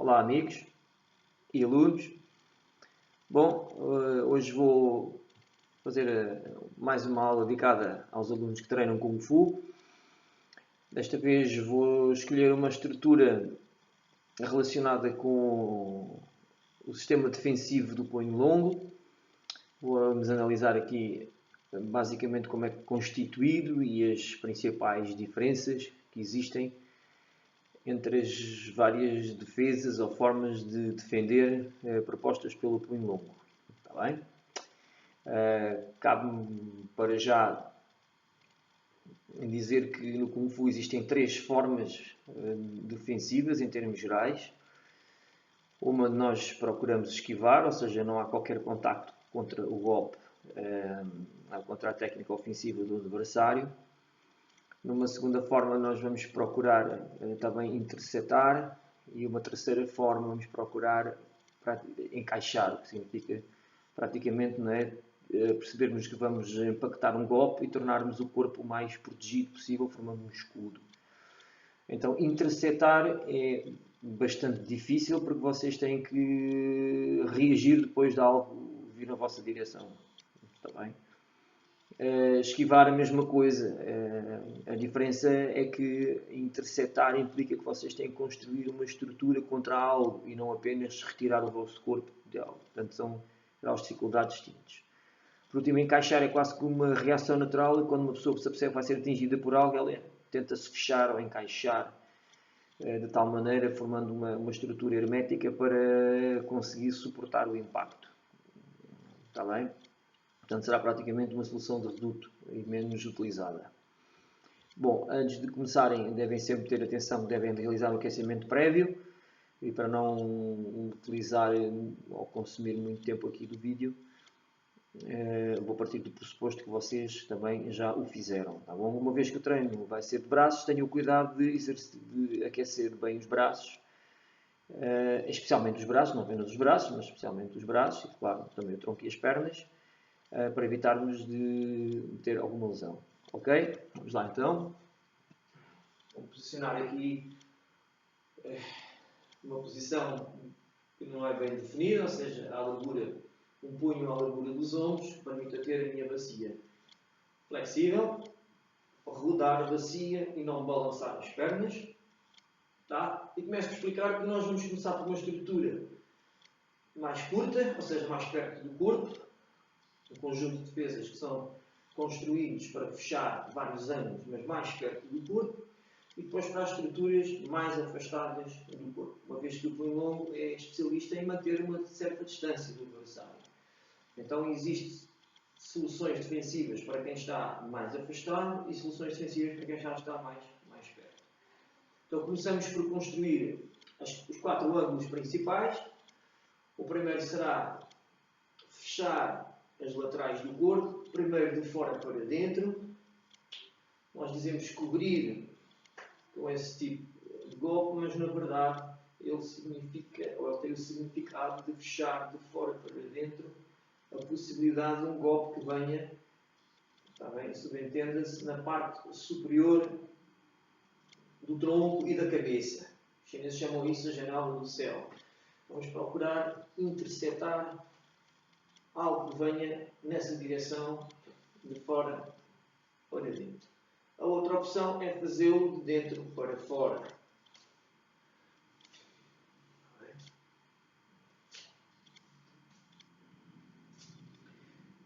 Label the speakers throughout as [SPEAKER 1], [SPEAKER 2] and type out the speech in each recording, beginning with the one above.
[SPEAKER 1] Olá amigos e alunos. Bom, hoje vou fazer mais uma aula dedicada aos alunos que treinam Kung Fu. Desta vez vou escolher uma estrutura relacionada com o sistema defensivo do punho longo. Vamos analisar aqui basicamente como é constituído e as principais diferenças que existem entre as várias defesas ou formas de defender propostas pelo punho longo. Está bem? Cabe-me para já dizer que no Kung Fu existem três formas defensivas em termos gerais. Uma nós procuramos esquivar, ou seja, não há qualquer contacto contra o golpe, contra a técnica ofensiva do adversário. Numa segunda forma, nós vamos procurar também interceptar, e uma terceira forma, vamos procurar encaixar, o que significa praticamente não é, percebermos que vamos impactar um golpe e tornarmos o corpo o mais protegido possível, formando um escudo. Então, interceptar é bastante difícil porque vocês têm que reagir depois de algo vir na vossa direção. Está bem? Esquivar a mesma coisa. A diferença é que interceptar implica que vocês têm que construir uma estrutura contra algo e não apenas retirar o vosso corpo de algo. Portanto, são graus de dificuldade distintos. Por último, encaixar é quase como uma reação natural e quando uma pessoa se apercebe que vai ser atingida por algo, ela tenta-se fechar ou encaixar de tal maneira, formando uma estrutura hermética para conseguir suportar o impacto. Está bem? Portanto, será praticamente uma solução de reduto e menos utilizada. Bom, antes de começarem, devem sempre ter atenção, devem realizar um aquecimento prévio e para não utilizar ou consumir muito tempo aqui do vídeo, vou partir do pressuposto que vocês também já o fizeram. Tá bom? Uma vez que o treino vai ser de braços, tenham o cuidado de aquecer bem os braços, especialmente os braços, não apenas os braços, mas especialmente os braços, e claro, também o tronco e as pernas, para evitarmos de ter alguma lesão. Ok? Vamos lá então. Vou posicionar aqui uma posição que não é bem definida, ou seja, a largura, um punho à largura dos ombros, permite ter a minha bacia flexível, rodar a bacia e não balançar as pernas. Tá? E começo a explicar que nós vamos começar por uma estrutura mais curta, ou seja, mais perto do corpo, um conjunto de defesas que são construídos para fechar vários ângulos, mas mais perto do corpo, e depois para as estruturas mais afastadas do corpo, uma vez que o punho longo é especialista em manter uma certa distância do adversário. Então existem soluções defensivas para quem está mais afastado e soluções defensivas para quem já está mais perto. Então começamos por construir os quatro ângulos principais. O primeiro será fechar as laterais do corpo, primeiro de fora para dentro. Nós dizemos cobrir com esse tipo de golpe, mas na verdade ele tem o significado de fechar de fora para dentro a possibilidade de um golpe que venha, está bem, subentenda-se, na parte superior do tronco e da cabeça. Os chineses chamam isso a janela do céu. Vamos procurar interceptar algo que venha nessa direção de fora para dentro. A outra opção é fazê-lo de dentro para fora.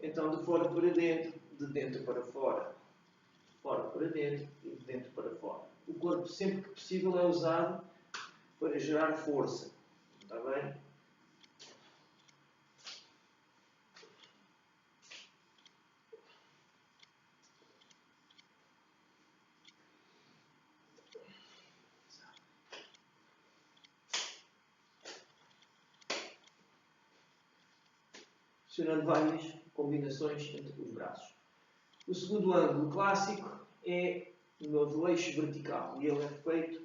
[SPEAKER 1] Então, de fora para dentro, de dentro para fora. De fora para dentro e de dentro para fora. O corpo, sempre que possível, é usado para gerar força. Está bem? Funcionando várias combinações entre os braços. O segundo ângulo clássico é o meu de eixo vertical e ele é feito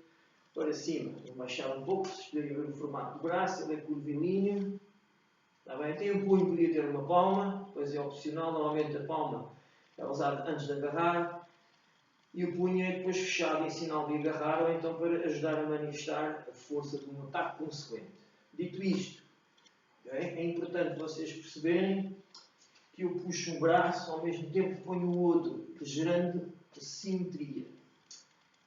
[SPEAKER 1] para cima. Vou baixar um pouco, se estiverem a ver o formato do braço, ele é curvilíneo. Está bem? Tem um punho, podia ter uma palma, pois é opcional, normalmente a palma é usada antes de agarrar. E o punho é depois fechado em sinal de agarrar ou então para ajudar a manifestar a força de um ataque consequente. Dito isto, okay, é importante vocês perceberem que eu puxo um braço, ao mesmo tempo ponho o outro, gerando simetria.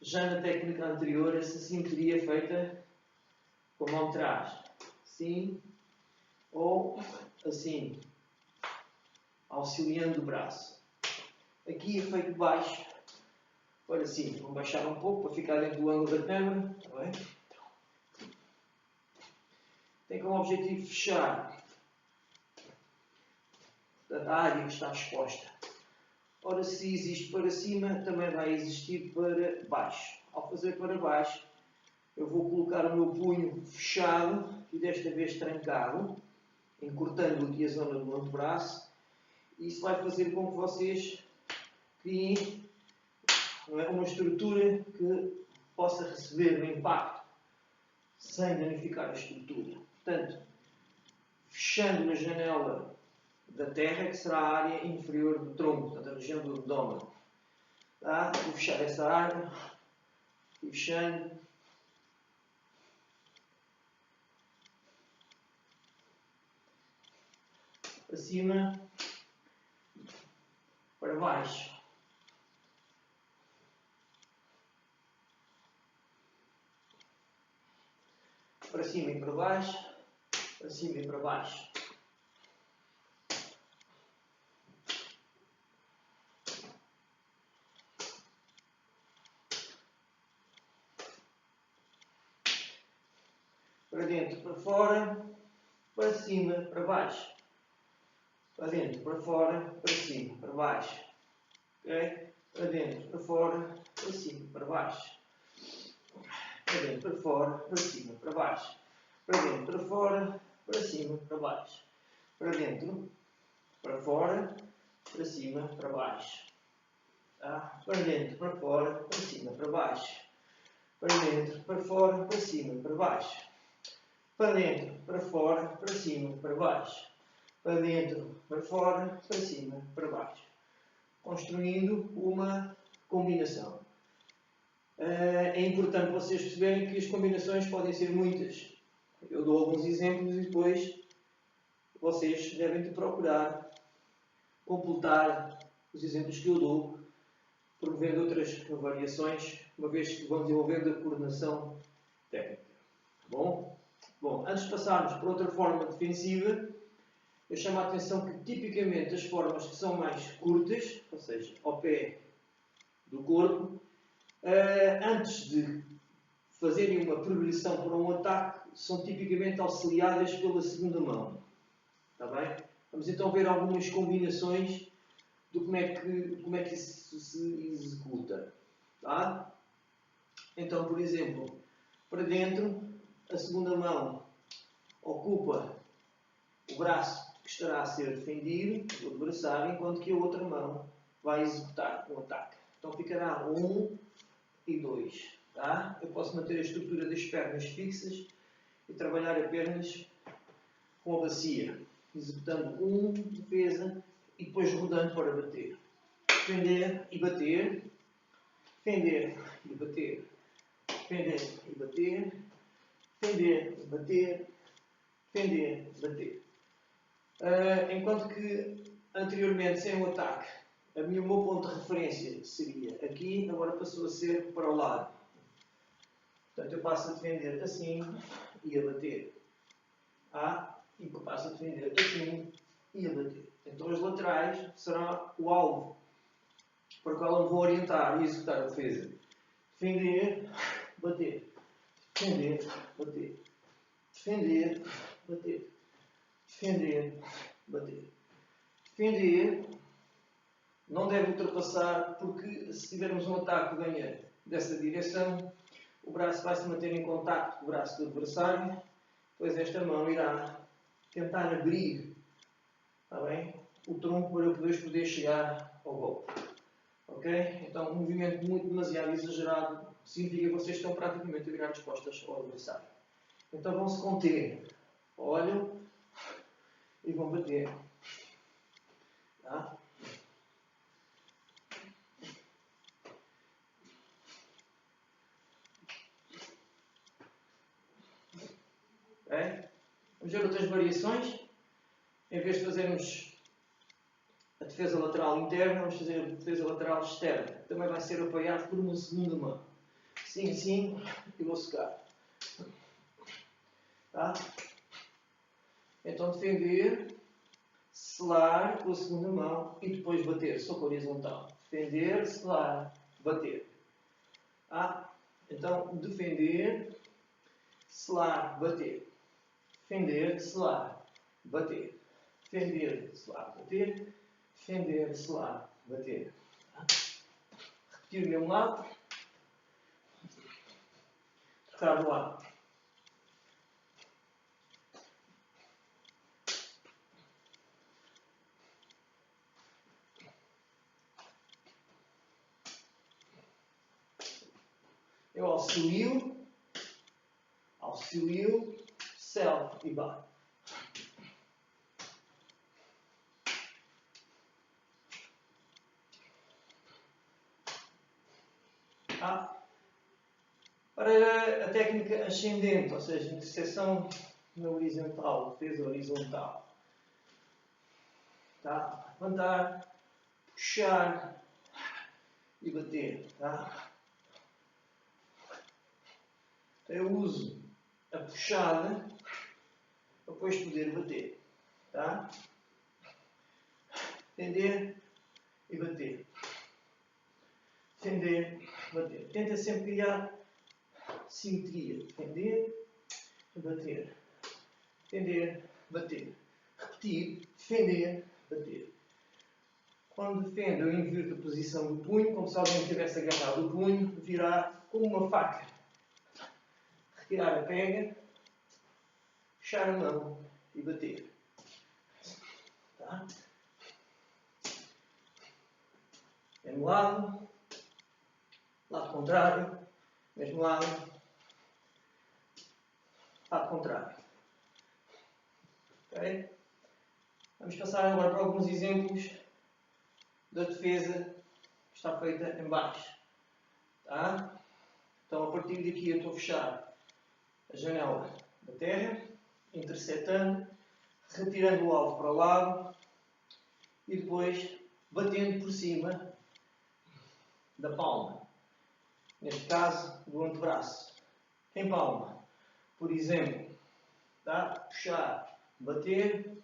[SPEAKER 1] Já na técnica anterior, essa simetria é feita com a mão de trás. Assim ou assim, auxiliando o braço. Aqui é feito baixo. Olha assim, vou baixar um pouco para ficar dentro do ângulo da câmera. Está bem? Tem como objetivo fechar a área que está exposta. Ora, se existe para cima, também vai existir para baixo. Ao fazer para baixo, eu vou colocar o meu punho fechado e desta vez trancado, encurtando aqui a zona do antebraço. E isso vai fazer com que vocês criem uma estrutura que possa receber o impacto sem danificar a estrutura. Portanto, fechando a janela da terra, que será a área inferior do tronco, portanto, a região do abdômen. Tá? Vou fechar essa área e fechando. Para cima, para baixo. Para cima e para baixo, para cima e para baixo. Para dentro, para fora, para cima, para baixo. Para dentro, para fora, para cima, para baixo. Okay? Para dentro, para fora, para cima, para baixo. Para dentro, para fora, para cima, para baixo. Para dentro, para fora, para cima, para baixo. Para dentro, para fora, para cima, para baixo. Tá? Para dentro, para fora, para cima, para baixo. Para dentro, para fora, para cima, para baixo. Para dentro, para fora, para cima, para baixo. Para dentro, para fora, para cima, para baixo. Construindo uma combinação. É importante vocês perceberem que as combinações podem ser muitas. Eu dou alguns exemplos e depois vocês devem de procurar completar os exemplos que eu dou, promovendo outras variações, uma vez que vão desenvolvendo a coordenação técnica. Bom, antes de passarmos para outra forma defensiva, eu chamo a atenção que tipicamente as formas que são mais curtas, ou seja, ao pé do corpo, antes de fazerem uma progressão para um ataque, são tipicamente auxiliadas pela segunda mão. Está bem? Vamos então ver algumas combinações de como é que isso se executa. Tá? Então, por exemplo, para dentro, a segunda mão ocupa o braço que estará a ser defendido do adversário, enquanto que a outra mão vai executar um ataque. Então ficará 1 e 2. Tá? Eu posso manter a estrutura das pernas fixas e trabalhar apenas com a bacia, executando 1, defesa, e depois rodando para bater. Defender e bater. Defender e bater. Defender e bater. Defender e bater. Defender e bater. Enquanto que anteriormente, sem o ataque, o meu ponto de referência seria aqui, agora passou a ser para o lado. Portanto, eu passo a defender assim e a bater. E eu passo a defender assim e a bater. Então, as laterais serão o alvo para o qual eu vou orientar e executar a defesa. Defender, bater. Defender, bater. Defender, bater. Defender, bater. Defender não deve ultrapassar, porque se tivermos um ataque que venha dessa direção, o braço vai se manter em contacto com o braço do adversário, pois esta mão irá tentar abrir, está bem, o tronco para poder chegar ao golpe. Ok? Então, um movimento demasiado exagerado significa que vocês estão praticamente a virar as costas ao adversário. Então, vão se conter. Olham e vão bater. Tá? Okay? Vamos ver outras variações. Em vez de fazermos a defesa lateral interna, vamos fazer a defesa lateral externa. Também vai ser apoiado por uma segunda mão. Assim, e vou secar. Tá? Então defender, selar com a segunda mão e depois bater, só com a horizontal. Defender, selar, bater. Tá? Então defender, selar, bater. Defender, selar, bater. Defender, selar, bater. Defender, selar, bater. Tá? Repetir o mesmo lado. Trocar de lado. Eu auxilio, selo e bato. Tá? Para a técnica ascendente, ou seja, interseção na horizontal, defesa horizontal. Tá? Levantar, puxar e bater. Tá? Então eu uso a puxada para depois poder bater. Tá? Tender e bater. Tender, bater. Tenta sempre criar simetria. Tender e bater. Tender, bater. Repetir, defender, bater. Quando defendo, eu invirto a posição do punho, como se alguém tivesse agarrado o punho, virar como uma faca. Retirar a pega, fechar a mão e bater. Tá? Mesmo lado, lado contrário, mesmo lado, lado contrário. Okay? Vamos passar agora para alguns exemplos da defesa que está feita em baixo. Tá? Então, a partir daqui, eu estou a fechar a janela da terra, interceptando, retirando o alvo para o lado e depois batendo por cima da palma. Neste caso, do antebraço. Em palma. Por exemplo, tá? Puxar, bater,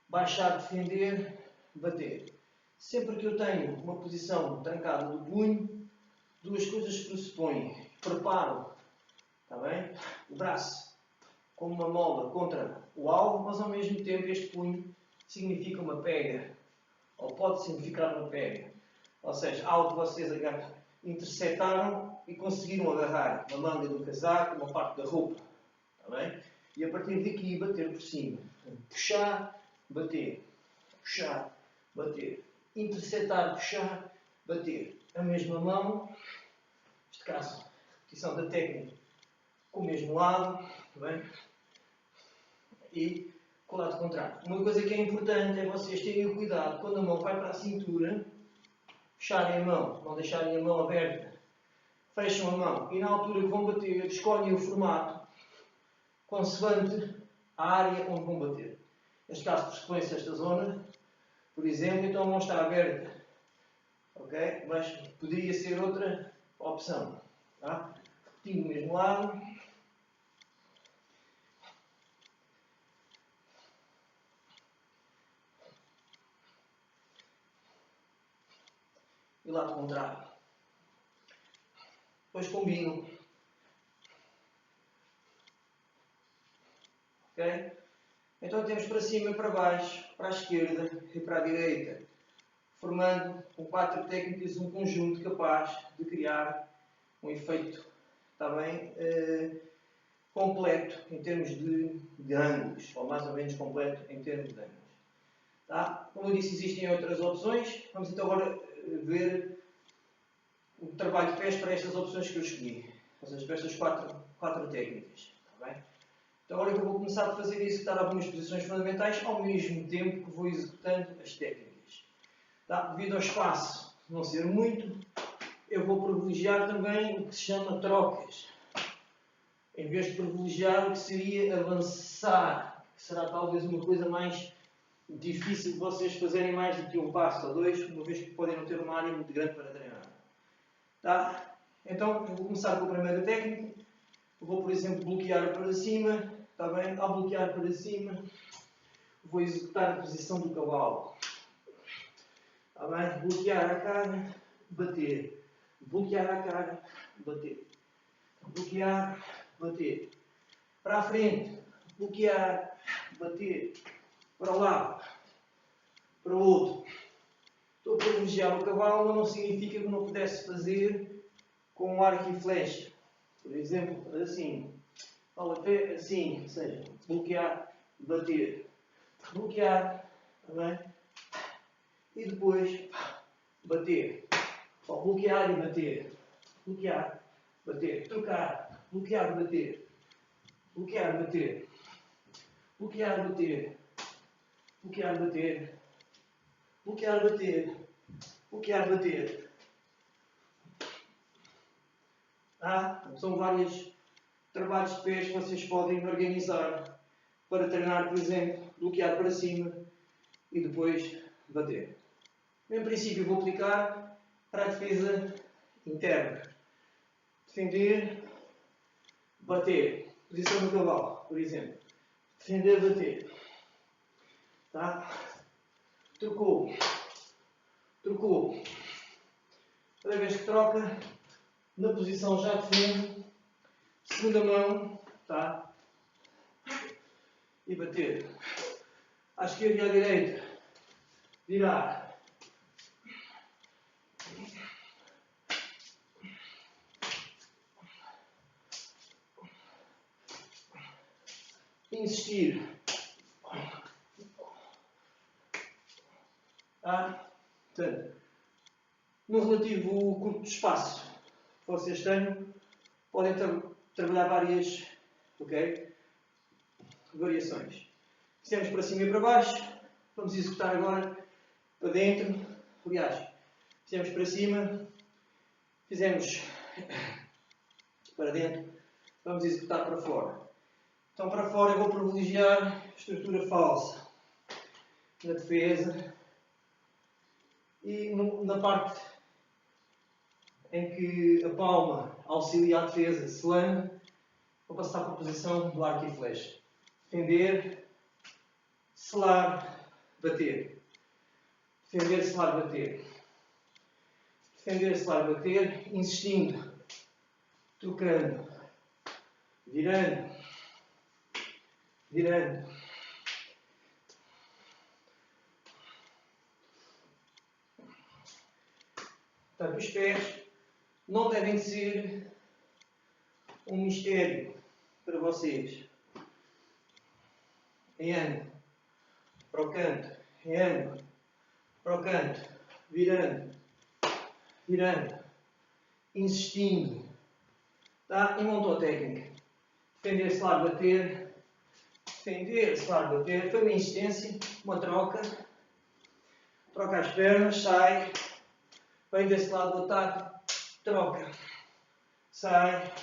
[SPEAKER 1] baixar, defender, bater. Sempre que eu tenho uma posição trancada do punho, duas coisas se pressupõem. Preparo, tá bem? O braço como uma mola contra o alvo, mas ao mesmo tempo este punho significa uma pega, ou pode significar uma pega. Ou seja, algo que vocês interceptaram e conseguiram agarrar uma manga do casaco, uma parte da roupa. Tá bem? E a partir daqui bater por cima. Puxar, bater. Puxar, bater. Interceptar, puxar, bater. A mesma mão, neste caso, repetição da técnica com o mesmo lado, tá bem? E com o lado contrário. Uma coisa que é importante é vocês terem o cuidado quando a mão vai para a cintura, fecharem a mão, não deixarem a mão aberta, fecham a mão e na altura que vão bater, escolhem o formato consoante a área onde vão bater. Neste caso, pressupõe-se esta zona, por exemplo, então a mão está aberta, ok? Mas poderia ser outra opção. Tá? Repetindo o mesmo lado. E lado contrário. Depois combinam. Ok? Então temos para cima e para baixo, para a esquerda e para a direita, formando com 4 técnicas um conjunto capaz de criar um efeito, está bem, completo em termos de ângulos, ou mais ou menos completo em termos de ângulos. Tá? Como eu disse, existem outras opções. Vamos então agora ver o trabalho de pés para estas opções que eu escolhi, ou seja, para estas quatro técnicas. Tá bem? Então agora eu vou começar a fazer e executar algumas posições fundamentais ao mesmo tempo que vou executando as técnicas. Tá? Devido ao espaço não ser muito, eu vou privilegiar também o que se chama trocas em vez de privilegiar o que seria avançar, que será talvez uma coisa mais difícil de vocês fazerem mais do que um passo ou dois, uma vez que podem não ter uma área muito grande para treinar. Tá? Então, eu vou começar com a primeira técnica. Eu vou, por exemplo, bloquear para cima. Está bem? Ao bloquear para cima, vou executar a posição do cavalo. Está bem? Bloquear a cara, bater. Bloquear a cara, bater. Bloquear, bater. Para a frente, bloquear, bater. Para o lado, para o outro. Estou a privilegiar o cavalo, mas não significa que não pudesse fazer com um arco e flecha. Por exemplo, assim. Ou até assim, ou seja, bloquear, bater. Bloquear, está bem? E depois bater. Ou bloquear e bater. Bloquear, bater. Trocar, bloquear, bater. Bloquear, bater. Bloquear, bater. Bloquear, bater. Bloquear, bater. Bloquear, bater. São vários trabalhos de pés que vocês podem organizar para treinar, por exemplo, bloquear para cima e depois bater. Em princípio, vou aplicar para a defesa interna. Defender, bater. Posição do cavalo, por exemplo. Defender, bater. Tá? Trocou. Trocou. Cada vez que troca, na posição já defende. Segunda mão, tá? E bater. À esquerda e à direita. Virar. Insistir. Portanto, no relativo curto espaço que vocês tenham, podem trabalhar várias, variações. Fizemos para cima e para baixo, vamos executar agora para dentro. Aliás, fizemos para cima, fizemos para dentro, vamos executar para fora. Então, para fora eu vou privilegiar estrutura falsa na defesa e na parte em que a palma auxilia a defesa, selando, vou passar para a posição do arco e flecha. Defender, selar, bater. Defender, selar, bater. Defender, selar, bater, insistindo, trocando, virando, virando. Portanto, os pés não devem ser um mistério para vocês. Em ângulo, para o canto, em ângulo, para o canto, virando, virando, insistindo. Tá? E montou a técnica. Defender, selar, bater. Defender, selar, bater. Foi uma insistência, uma troca. Troca as pernas, sai. Vem desse lado do ataque, troca. Sai.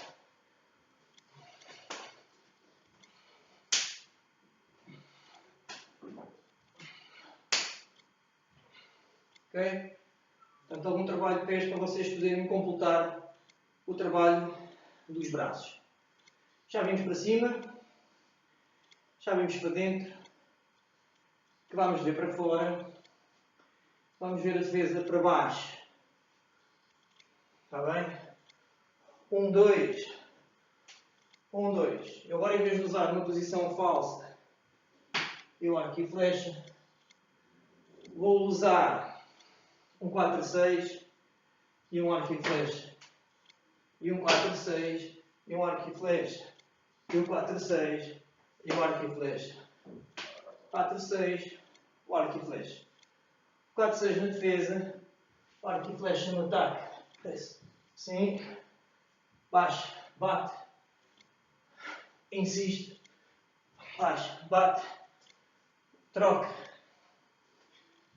[SPEAKER 1] Ok? Portanto, algum trabalho de pés para vocês poderem completar o trabalho dos braços. Já vimos para cima, já vimos para dentro, que vamos ver para fora, vamos ver a defesa para baixo. Está bem? 1, 2. 1, 2. Eu agora, em vez de usar uma posição falsa, eu arco e flecha, vou usar um 4-6 e um arco e flecha. E um 4-6 e um arco e flecha. E um 4-6 e um arco e flecha. 4-6, o arco e flecha. 4-6 na defesa, o arco e flecha no ataque. Sim. Baixa, bate. Insiste. Baixa, bate. Troca.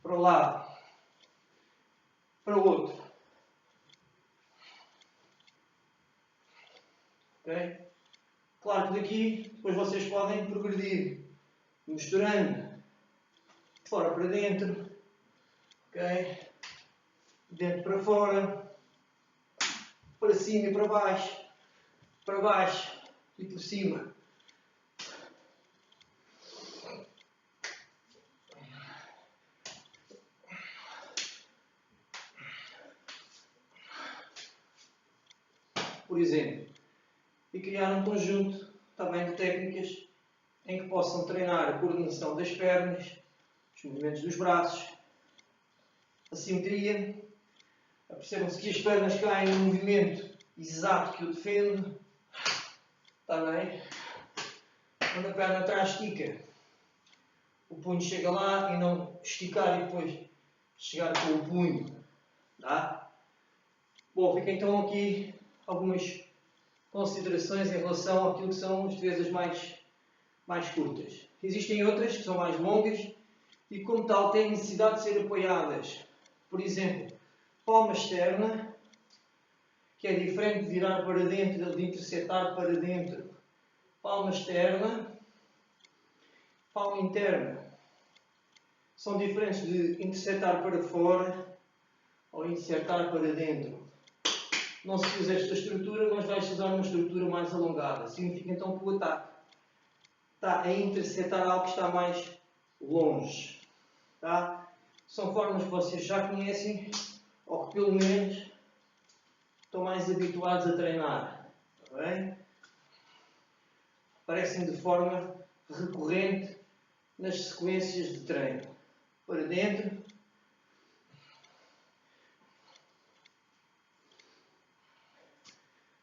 [SPEAKER 1] Para o lado. Para o outro. Ok?
[SPEAKER 2] Claro que daqui depois vocês podem progredir, misturando de fora para dentro, ok? Dentro para fora, para cima e para baixo e por cima. Por exemplo, e criar um conjunto também de técnicas em que possam treinar a coordenação das pernas, os movimentos dos braços, a simetria. Percebam-se que as pernas caem no movimento exato que eu defendo. Está bem? Quando a perna atrás estica, o punho chega lá e não esticar e depois chegar com o punho. Tá? Bom, fica então aqui algumas considerações em relação àquilo que são as defesas mais curtas. Existem outras que são mais longas e, como tal, têm necessidade de ser apoiadas. Por exemplo, palma externa, que é diferente de virar para dentro, de interceptar para dentro. Palma externa, palma interna. São diferentes de interceptar para fora ou interceptar para dentro. Não se usa esta estrutura, mas vai-se usar uma estrutura mais alongada. Significa então que o ataque está a interceptar algo que está mais longe. Tá? São formas que vocês já conhecem, ou que pelo menos estão mais habituados a treinar. Está bem? Aparecem de forma recorrente nas sequências de treino. Para dentro.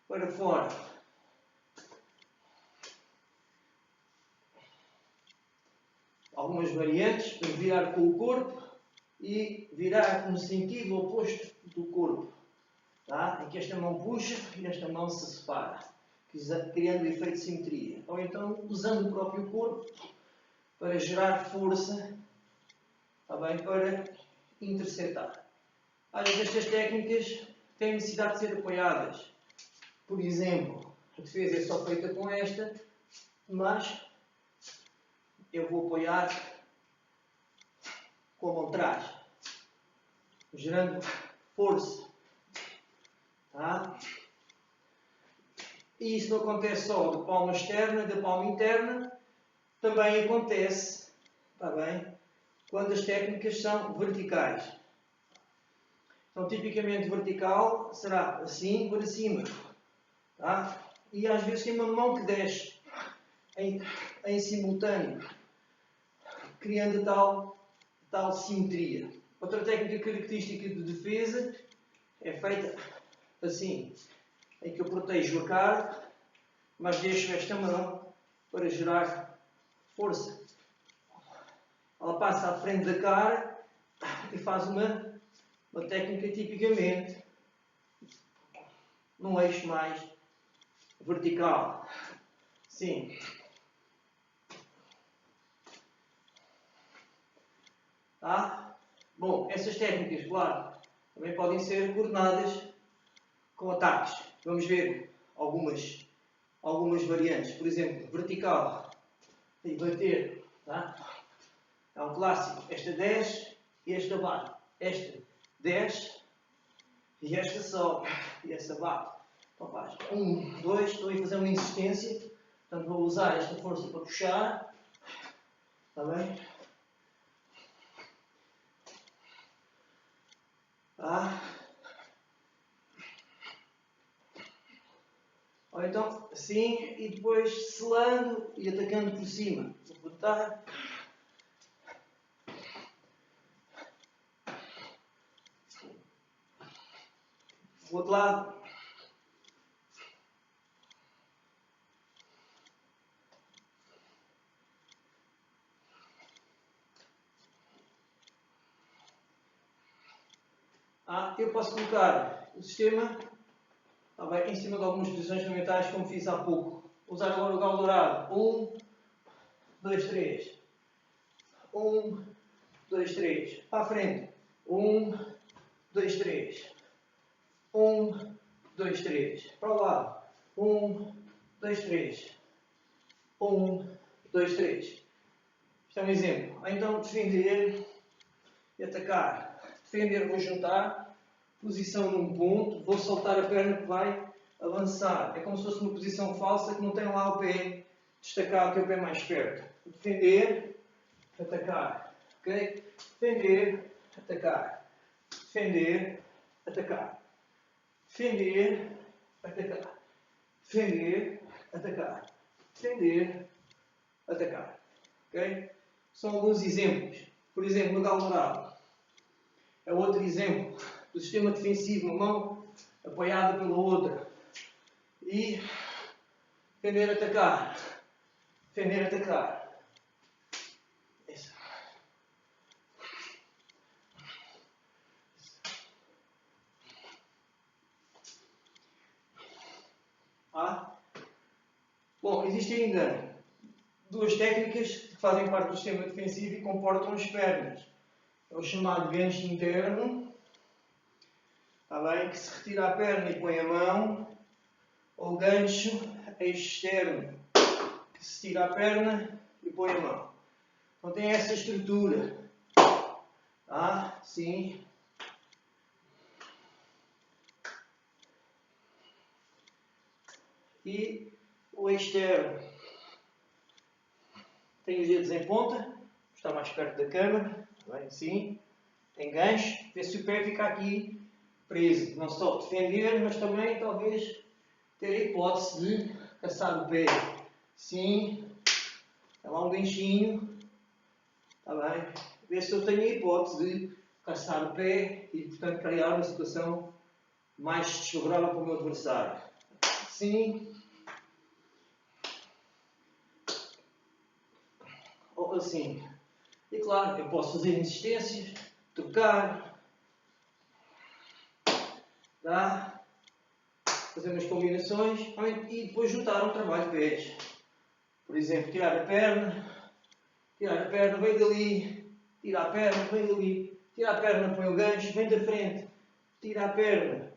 [SPEAKER 2] Para fora. Algumas variantes para virar com o corpo e virar no sentido oposto do corpo. Tá? Em que esta mão puxa e esta mão se separa, criando o efeito de simetria. Ou então usando o próprio corpo para gerar força, tá bem? Para interceptar. Às vezes estas técnicas têm necessidade de ser apoiadas. Por exemplo, a defesa é só feita com esta, mas eu vou apoiar com a mão de trás, gerando força. Tá? E isso não acontece só da palma externa e da palma interna, também acontece, tá bem, quando as técnicas são verticais. Então, tipicamente vertical será assim para cima. Tá? E às vezes tem uma mão que desce em simultâneo, criando tal simetria. Outra técnica característica de defesa é feita assim, em que eu protejo a cara, mas deixo esta mão para gerar força. Ela passa à frente da cara e faz uma técnica tipicamente num eixo mais vertical. Sim. Tá? Bom, essas técnicas, claro, também podem ser coordenadas com ataques. Vamos ver algumas variantes. Por exemplo, vertical e bater. Tá? É um clássico. Esta desce e esta bate. Esta desce e esta sobe e esta bate. Então faz 1, 2, estou a fazer uma insistência. Portanto, vou usar esta força para puxar. Está bem? Tá? Ou então assim e depois selando e atacando por cima. Vou botar. O outro lado. Eu posso colocar o sistema em cima de algumas posições fundamentais, como fiz há pouco. Vou usar agora o galo dourado. 1, 2, 3. 1, 2, 3. Para a frente. 1, 2, 3. 1, 2, 3. Para o lado. 1, 2, 3. 1, 2, 3. Isto é um exemplo. Ou então defender e atacar. Defender, vou juntar, posição num ponto, vou soltar a perna que vai avançar. É como se fosse uma posição falsa que não tem lá o pé destacado, que é o pé mais perto. Defender, atacar. Ok? Defender, atacar. Defender, atacar. Defender, atacar. Defender, atacar. Defender, atacar. Ok? São alguns exemplos. Por exemplo, no galorado. É outro exemplo do sistema defensivo, uma mão apoiada pela outra. E defender, atacar. Defender, atacar. Isso. Bom, existem ainda duas técnicas que fazem parte do sistema defensivo e comportam as pernas. É o chamado gancho interno, está bem? Que se retira a perna e põe a mão, ou o gancho externo, que se tira a perna e põe a mão. Então tem essa estrutura. Tá? Sim. E o externo. Tem os dedos em ponta, está mais perto da câmera, bem assim, tem gancho, vê se o pé fica aqui preso. Não só defender, mas também talvez ter a hipótese de caçar o pé. Sim, é lá um ganchinho, está bem? Vê se eu tenho a hipótese de caçar o pé e, portanto, criar uma situação mais desfavorável para o meu adversário. Sim. Ou assim. E claro, eu posso fazer insistências, trocar, tá? Fazer umas combinações e depois juntar um trabalho de pés. Por exemplo, tirar a perna, vem dali, tira a perna, vem dali, tira a perna, põe o gancho, vem da frente, tira a perna,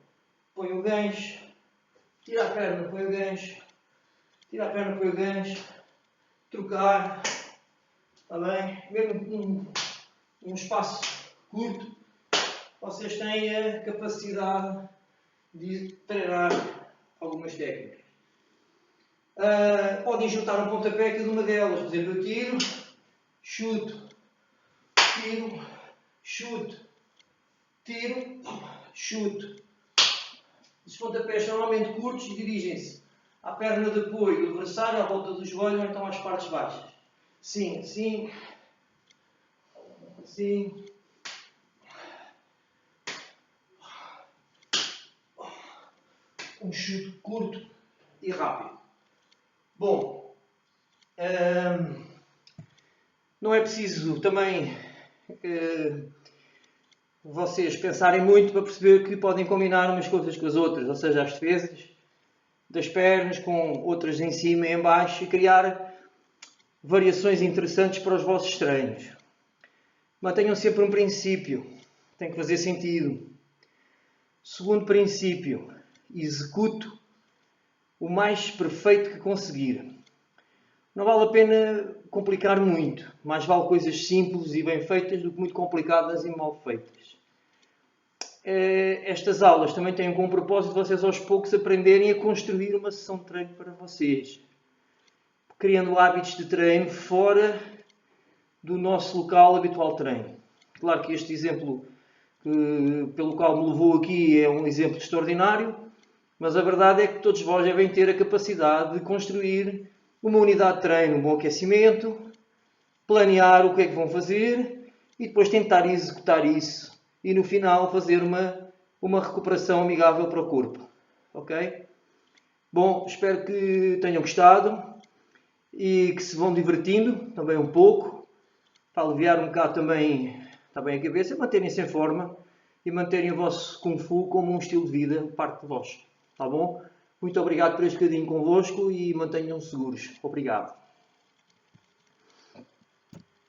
[SPEAKER 2] põe o gancho, tira a perna, põe o gancho, tira a perna, põe o gancho, trocar. Está bem? Mesmo num espaço curto, vocês têm a capacidade de treinar algumas técnicas. Podem juntar um pontapé cada uma delas. Por exemplo, eu tiro, chuto, tiro, chuto, tiro, chuto. Os pontapés são normalmente curtos e dirigem-se à perna de apoio do adversário, à volta do joelho ou então às partes baixas. Sim, assim, assim, um chute curto e rápido. Bom, não é preciso também vocês pensarem muito para perceber que podem combinar umas coisas com as outras, ou seja, as defesas das pernas com outras em cima e em baixo e criar variações interessantes para os vossos treinos. Mantenham sempre um princípio, tem que fazer sentido. Segundo princípio, executo o mais perfeito que conseguir. Não vale a pena complicar muito, mais vale coisas simples e bem feitas do que muito complicadas e mal feitas. Estas aulas também têm como propósito vocês aos poucos aprenderem a construir uma sessão de treino para vocês, criando hábitos de treino fora do nosso local habitual de treino. Claro que este exemplo pelo qual me levou aqui é um exemplo extraordinário, mas a verdade é que todos vós devem ter a capacidade de construir uma unidade de treino, um bom aquecimento, planear o que é que vão fazer e depois tentar executar isso e no final fazer uma recuperação amigável para o corpo. Ok? Bom, espero que tenham gostado e que se vão divertindo também um pouco, para aliviar um bocado também a cabeça, manterem-se em forma e manterem o vosso Kung Fu como um estilo de vida, parte de vós. Tá bom? Muito obrigado por este bocadinho convosco e mantenham-se seguros. Obrigado.